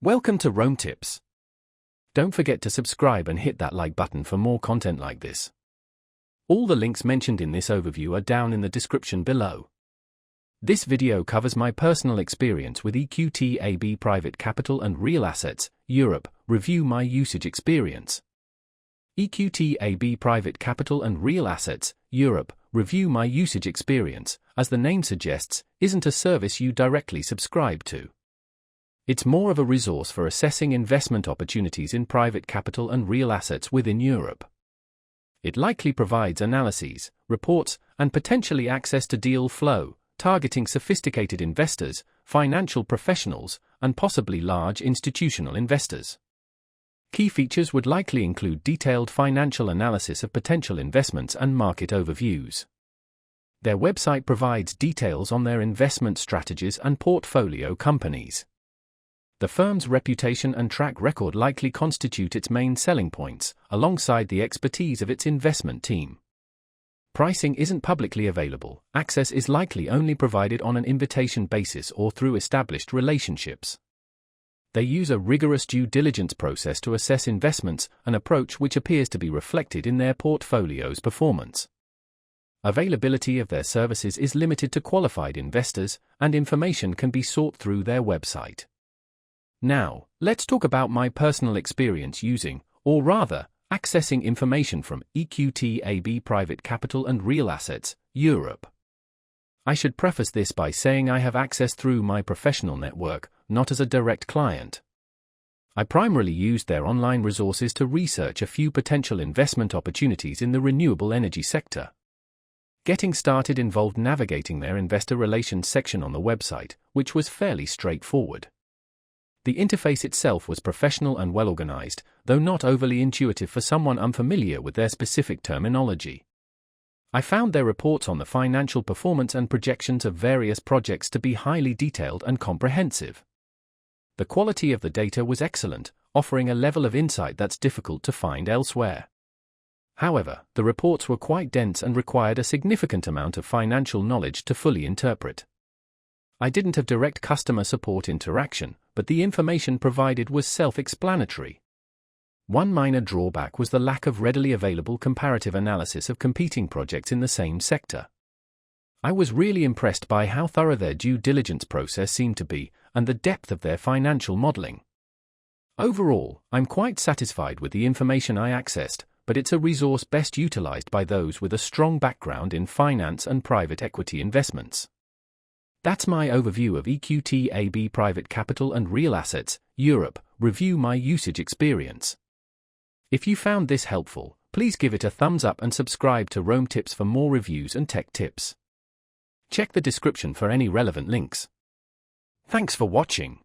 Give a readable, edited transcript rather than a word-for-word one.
Welcome to Rome Tips. Don't forget to subscribe and hit that like button for more content like this. All the links mentioned in this overview are down in the description below. This video covers my personal experience with EQT AB Private Capital and Real Assets, Europe. Review my usage experience. EQT AB Private Capital and Real Assets, Europe. Review my usage experience, as the name suggests, isn't a service you directly subscribe to. It's more of a resource for assessing investment opportunities in private capital and real assets within Europe. It likely provides analyses, reports, and potentially access to deal flow, targeting sophisticated investors, financial professionals, and possibly large institutional investors. Key features would likely include detailed financial analysis of potential investments and market overviews. Their website provides details on their investment strategies and portfolio companies. The firm's reputation and track record likely constitute its main selling points, alongside the expertise of its investment team. Pricing isn't publicly available. Access is likely only provided on an invitation basis or through established relationships. They use a rigorous due diligence process to assess investments, an approach which appears to be reflected in their portfolio's performance. Availability of their services is limited to qualified investors, and information can be sought through their website. Now, let's talk about my personal experience using, or rather, accessing information from EQT AB Private Capital and Real Assets, Europe. I should preface this by saying I have access through my professional network, not as a direct client. I primarily used their online resources to research a few potential investment opportunities in the renewable energy sector. Getting started involved navigating their investor relations section on the website, which was fairly straightforward. The interface itself was professional and well-organized, though not overly intuitive for someone unfamiliar with their specific terminology. I found their reports on the financial performance and projections of various projects to be highly detailed and comprehensive. The quality of the data was excellent, offering a level of insight that's difficult to find elsewhere. However, the reports were quite dense and required a significant amount of financial knowledge to fully interpret. I didn't have direct customer support interaction, but the information provided was self-explanatory. One minor drawback was the lack of readily available comparative analysis of competing projects in the same sector. I was really impressed by how thorough their due diligence process seemed to be, and the depth of their financial modeling. Overall, I'm quite satisfied with the information I accessed, but it's a resource best utilized by those with a strong background in finance and private equity investments. That's my overview of EQT AB Private Capital and Real Assets, Europe. Review my usage experience. If you found this helpful, please give it a thumbs up and subscribe to Rome Tips for more reviews and tech tips. Check the description for any relevant links. Thanks for watching.